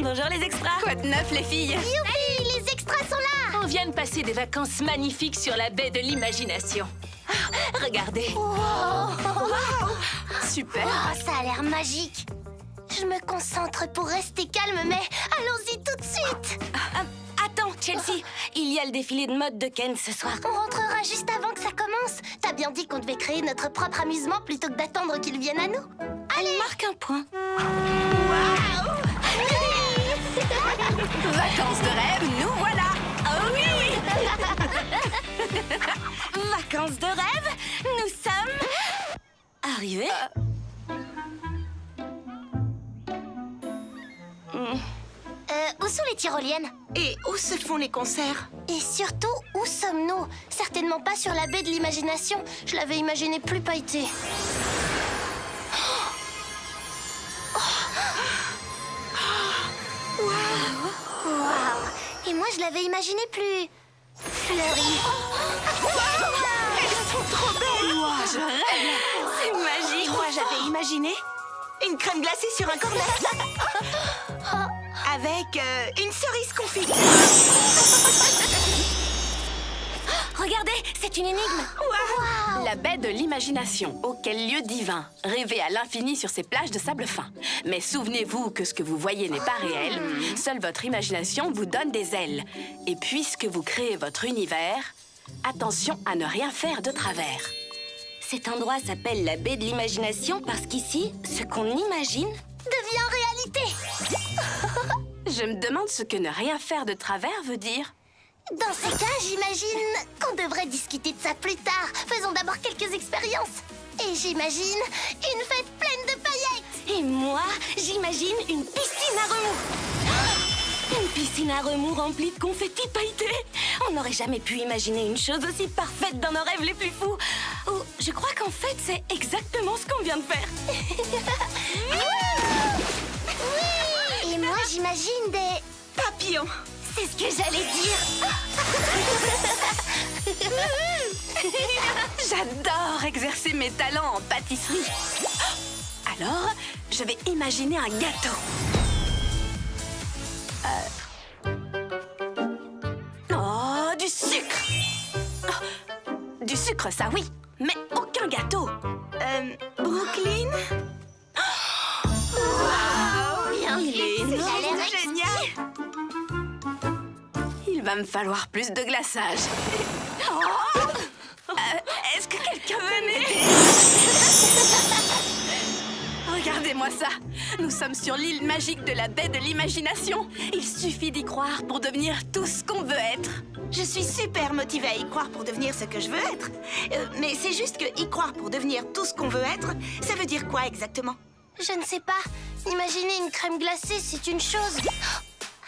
Bonjour les extras. Quoi de neuf, les filles? Youpi, les extras sont là. On vient de passer des vacances magnifiques sur la baie de l'imagination. Ah, regardez. Super. Oh, ça a l'air magique. Je me concentre pour rester calme, mais allons-y tout de suite. Attends, Chelsea, il y a le défilé de mode de Ken ce soir. On rentrera juste avant que ça commence. T'as bien dit qu'on devait créer notre propre amusement plutôt que d'attendre qu'ils viennent à nous. Allez, marque un point. Vacances de rêve, nous voilà. Oh oui, Vacances de rêve, nous sommes arrivés. Où sont les tyroliennes? Et où se font les concerts? Et surtout, où sommes-nous? Certainement pas sur la baie de l'imagination. Je l'avais imaginé plus pailleté. Waouh! Et moi, je l'avais imaginé plus fleuri. Elles sont trop belles. Je rêve. C'est magique. Moi, j'avais imaginé une crème glacée sur un cornet. Avec une cerise confite. Regardez, c'est une énigme. Waouh! La baie de l'imagination, oh quel lieu divin, rêvé à l'infini sur ces plages de sable fin. Mais souvenez-vous que ce que vous voyez n'est pas réel, seule votre imagination vous donne des ailes. Et puisque vous créez votre univers, attention à ne rien faire de travers. Cet endroit s'appelle la baie de l'imagination parce qu'ici, ce qu'on imagine... Devient réalité. Je me demande ce que ne rien faire de travers veut dire. Dans ces cas, j'imagine qu'on devrait discuter de ça plus tard. Faisons d'abord quelques expériences. Et j'imagine une fête pleine de paillettes. Et moi, j'imagine une piscine à remous. Une piscine à remous remplie de confettis pailletés. On n'aurait jamais pu imaginer une chose aussi parfaite dans nos rêves les plus fous. Oh, je crois qu'en fait, c'est exactement ce qu'on vient de faire. Oui. Et moi, j'imagine des... Papillon. C'est ce que j'allais dire. J'adore exercer mes talents en pâtisserie. Alors, je vais imaginer un gâteau. Oh, du sucre. Oh, du sucre, ça oui, mais aucun gâteau. Brooklyn. Bien Il est vu. Ça a l'air énorme, génial. Il va me falloir plus de glaçage. Oh. Est-ce que quelqu'un veut m'aider? Regardez-moi ça. Nous sommes sur l'île magique de la baie de l'imagination. Il suffit d'y croire pour devenir tout ce qu'on veut être. Je suis super motivée à y croire pour devenir ce que je veux être. Mais c'est juste que y croire pour devenir tout ce qu'on veut être, ça veut dire quoi exactement? Je ne sais pas. Imaginer une crème glacée, c'est une chose.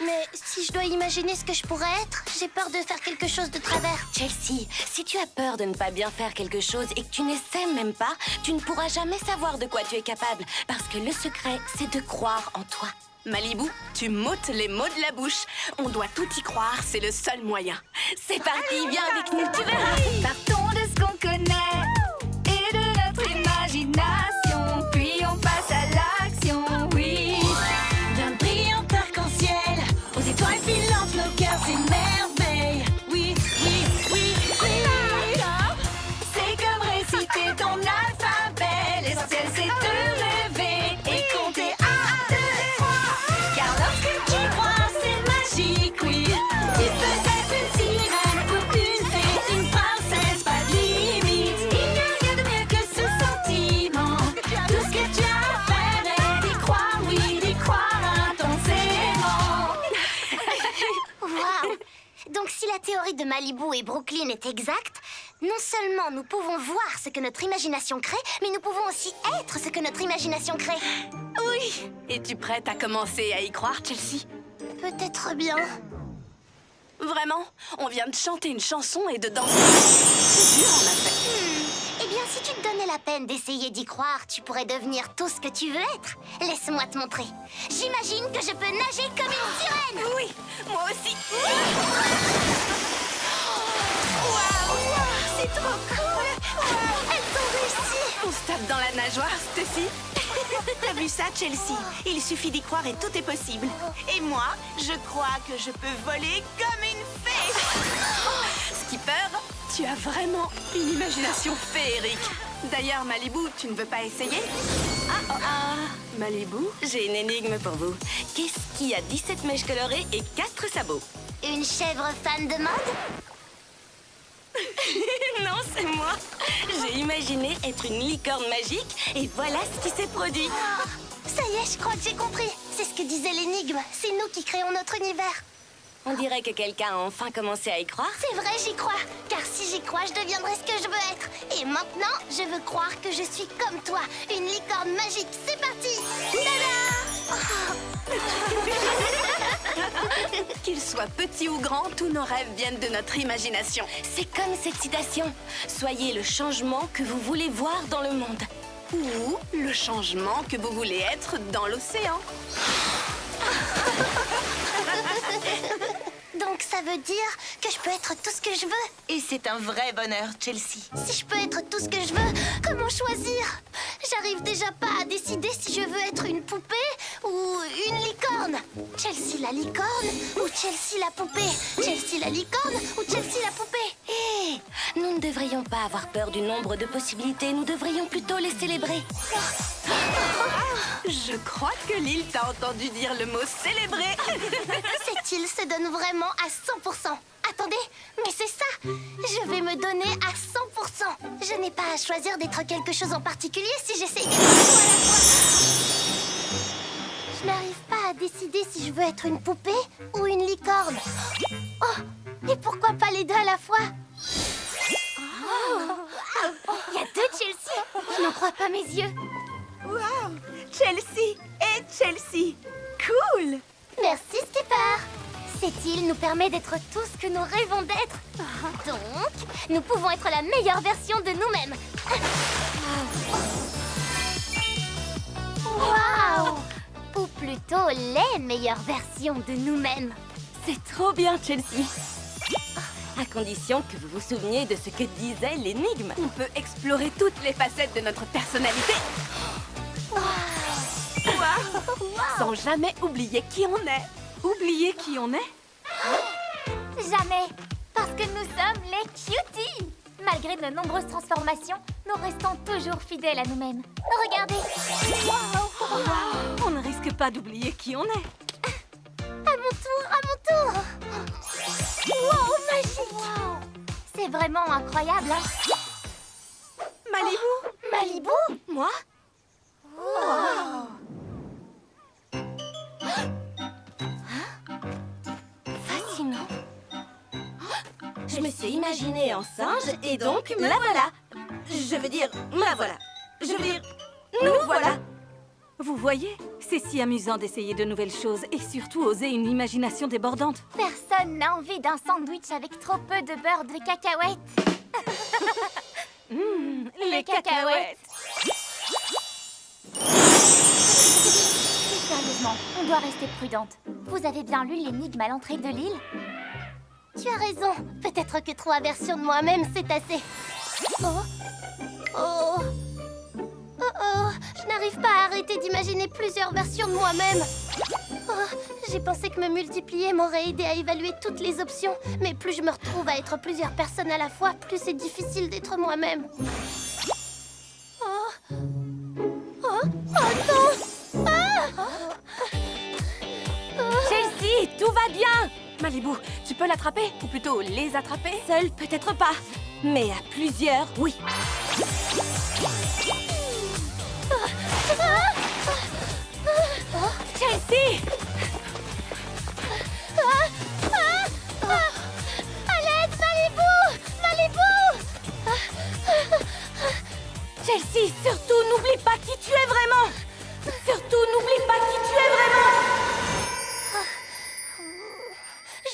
Mais si je dois imaginer ce que je pourrais être, j'ai peur de faire quelque chose de travers. Chelsea, si tu as peur de ne pas bien faire quelque chose et que tu n'essaies même pas, tu ne pourras jamais savoir de quoi tu es capable. Parce que le secret, c'est de croire en toi. Malibu, tu m'ôtes les mots de la bouche. On doit tout y croire, c'est le seul moyen. C'est parti, viens avec nous, tu verras. Partons de ce qu'on connaît et de notre imagination, puis on passe à l'action, oui. D'un brillant arc-en-ciel, aux étoiles filantes, nos cœurs s'émerveillent. Oui, oui, oui, oui. C'est comme réciter ton alphabet. L'essentiel c'est de rêver et compter 1, 2, 3. Car lorsque tu crois, c'est magique, oui. Et peut-être une sirène ou une fée, une princesse, pas de limite. Il n'y a rien de mieux que ce sentiment. Tout ce que tu as à faire est d'y croire, oui, d'y croire intensément. Waouh! Donc si la théorie de Malibu et Brooklyn est exacte, non seulement nous pouvons voir ce que notre imagination crée, mais nous pouvons aussi être ce que notre imagination crée. Oui. Es-tu prête à commencer à y croire, Chelsea? Peut-être bien. Vraiment? On vient de chanter une chanson et de danser. C'est dur, en fait. Eh bien, si tu te donnais la peine d'essayer d'y croire, tu pourrais devenir tout ce que tu veux être. Laisse-moi te montrer. J'imagine que je peux nager comme une sirène. Oui, moi aussi. C'est trop cool. Elles ont réussi. On se tape dans la nageoire, Stacy. T'as vu ça, Chelsea? Il suffit d'y croire et tout est possible. Et moi, je crois que je peux voler comme une fée. Skipper, tu as vraiment une imagination féerique. D'ailleurs, Malibu, tu ne veux pas essayer? Malibu? J'ai une énigme pour vous. Qu'est-ce qui a 17 mèches colorées et 4 sabots? Une chèvre fan de mode? Non, c'est moi. J'ai imaginé être une licorne magique et voilà ce qui s'est produit. Ça y est, je crois que j'ai compris. C'est ce que disait l'énigme. C'est nous qui créons notre univers. On dirait que quelqu'un a enfin commencé à y croire. C'est vrai, j'y crois. Car si j'y crois, je deviendrai ce que je veux être. Et maintenant, je veux croire que je suis comme toi, une licorne magique. C'est parti! Qu'il soit petit ou grand, tous nos rêves viennent de notre imagination. C'est comme cette citation. Soyez le changement que vous voulez voir dans le monde. Ou le changement que vous voulez être dans l'océan. Donc ça veut dire que je peux être tout ce que je veux. Et c'est un vrai bonheur, Chelsea. Si je peux être tout ce que je veux, comment choisir? J'arrive déjà pas à décider si je veux être une poupée ou une licorne. Chelsea la licorne ou Chelsea la poupée? Chelsea la licorne ou Chelsea la poupée? Hé, nous ne devrions pas avoir peur du nombre de possibilités. Nous devrions plutôt les célébrer. Je crois que Lille t'a entendu dire le mot célébrer. Cette île se donne vraiment à 100%. Attendez, mais c'est ça! Je vais me donner à 100%. Je n'ai pas à choisir d'être quelque chose en particulier si j'essaye d'être tout à la fois. Je n'arrive pas à décider si je veux être une poupée ou une licorne. Oh, et pourquoi pas les deux à la fois? Il y a deux Chelsea! Je n'en crois pas mes yeux. Waouh! Chelsea et Chelsea! Cool! Merci, Skipper. Cette île nous permet d'être tout ce que nous rêvons d'être. Donc, nous pouvons être la meilleure version de nous-mêmes. Waouh! Ou plutôt les meilleures versions de nous-mêmes. C'est trop bien, Chelsea. À condition que vous vous souveniez de ce que disait l'énigme. On peut explorer toutes les facettes de notre personnalité. Sans jamais oublier qui on est. Oublier qui on est? Jamais, parce que nous sommes les cuties. Malgré de nombreuses transformations, nous restons toujours fidèles à nous-mêmes. Regardez. On ne risque pas d'oublier qui on est. À mon tour. Wow, magique. C'est vraiment incroyable, hein? Malibu? Malibu? Moi? Fascinant. Je me suis imaginée en singe et donc me voilà. Je veux dire, me voilà. Je veux dire, nous voilà. Vous voyez, c'est si amusant d'essayer de nouvelles choses et surtout oser une imagination débordante. Personne n'a envie d'un sandwich avec trop peu de beurre de cacahuètes. Les cacahuètes. Sérieusement, on doit rester prudente. Vous avez bien lu l'énigme à l'entrée de l'île? Tu as raison. Peut-être que 3 versions de moi-même, c'est assez. Je n'arrive pas à arrêter d'imaginer plusieurs versions de moi-même. J'ai pensé que me multiplier m'aurait aidé à évaluer toutes les options. Mais plus je me retrouve à être plusieurs personnes à la fois, plus c'est difficile d'être moi-même. Chelsea, tout va bien. Malibu, tu peux l'attraper? Ou plutôt les attraper? Seule, peut-être pas. Mais à plusieurs, oui. Chelsea! À l'aide, Malibu! Malibu! Chelsea, surtout n'oublie pas qui tu es vraiment. Surtout n'oublie pas qui tu es vraiment.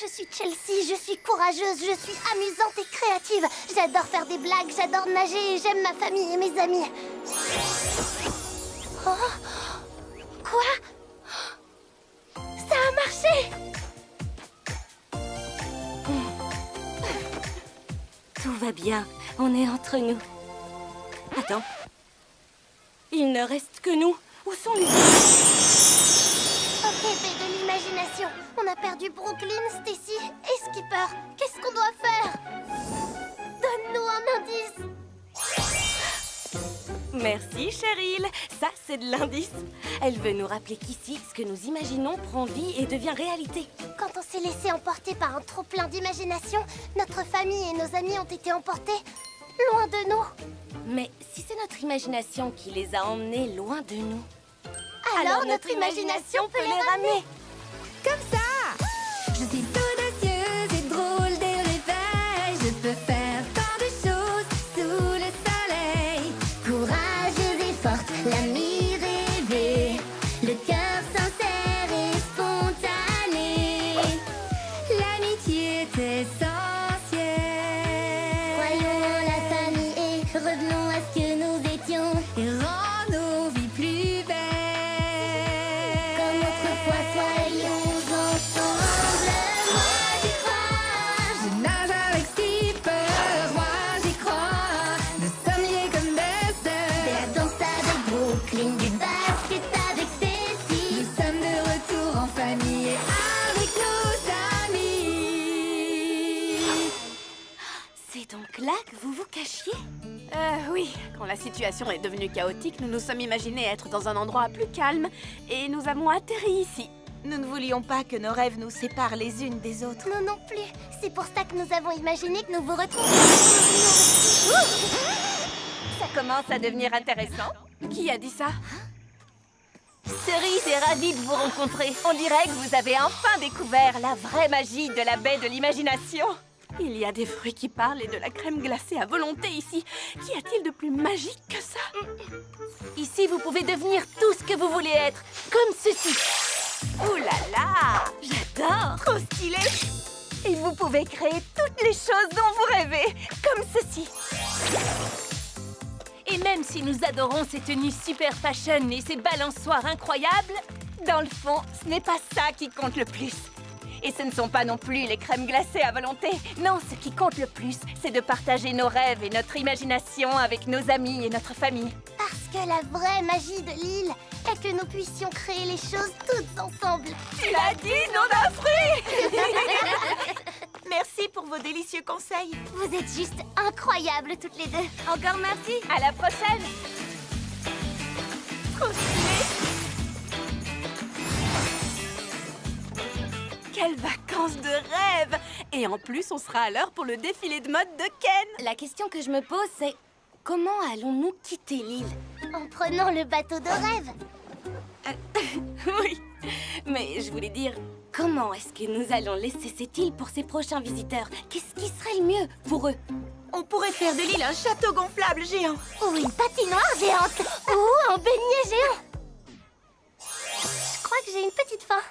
Je suis Chelsea, je suis courageuse, je suis amusante et créative. J'adore faire des blagues, j'adore nager et j'aime ma famille et mes amis. Quoi? Ça a marché! Tout va bien, on est entre nous. Attends. Il ne reste que nous. Où sont les... Ok, baie de l'imagination. On a perdu Brooklyn, Stacy et Skipper. Qu'est-ce qu'on doit faire? Donne-nous un indice. Merci, Cheryl. Ça, c'est de l'indice. Elle veut nous rappeler qu'ici, ce que nous imaginons prend vie et devient réalité. Quand on s'est laissé emporter par un trop-plein d'imagination, notre famille et nos amis ont été emportés loin de nous. Mais si c'est notre imagination qui les a emmenés loin de nous, Alors notre imagination peut les ramener. Comme ça, je suis audacieuse et drôle dès le réveil. Je peux faire tant de choses sous le soleil. Courageuse et forte, l'amie rêvée, le cœur sincère et spontané. L'amitié est essentielle. Croyons en la famille et revenons à ce que nous étions. Et rend nos vies plus belles. Comme autrefois, soyons ensemble. Moi j'y crois. Je nage avec Skipper, moi j'y crois. Nous sommes liés comme des De sœurs. la danse avec Brooklyn, du basket avec Stacy. Nous sommes de retour en famille et avec nos amis. c'est donc là que vous vous cachiez? Oui, quand la situation est devenue chaotique, nous nous sommes imaginés être dans un endroit plus calme et nous avons atterri ici. Nous ne voulions pas que nos rêves nous séparent les unes des autres. Nous non plus. C'est pour ça que nous avons imaginé que nous vous retrouverions. Ça commence à devenir intéressant. Qui a dit ça? Cerise est ravie de vous rencontrer. On dirait que vous avez enfin découvert la vraie magie de la baie de l'imagination. Il y a des fruits qui parlent et de la crème glacée à volonté ici. Qu'y a-t-il de plus magique que ça? Ici, vous pouvez devenir tout ce que vous voulez être, comme ceci. Oh là là! J'adore! Trop stylé. Et vous pouvez créer toutes les choses dont vous rêvez, comme ceci. Et même si nous adorons ces tenues super fashion et ces balançoires incroyables, dans le fond, ce n'est pas ça qui compte le plus. Et ce ne sont pas non plus les crèmes glacées à volonté. Non, ce qui compte le plus, c'est de partager nos rêves et notre imagination avec nos amis et notre famille. Parce que la vraie magie de l'île est que nous puissions créer les choses toutes ensemble. Tu l'as dit, nom d'un fruit! Merci pour vos délicieux conseils. Vous êtes juste incroyables toutes les deux. Encore merci. À la prochaine. Trop stylé. Quelles vacances de rêve! Et en plus, on sera à l'heure pour le défilé de mode de Ken. La question que je me pose, c'est comment allons-nous quitter l'île? En prenant le bateau de rêve. Oui, mais je voulais dire, comment est-ce que nous allons laisser cette île pour ces prochains visiteurs? Qu'est-ce qui serait le mieux pour eux? On pourrait faire de l'île un château gonflable géant. Ou une patinoire géante. Ou un beignet géant. Je crois que j'ai une petite faim.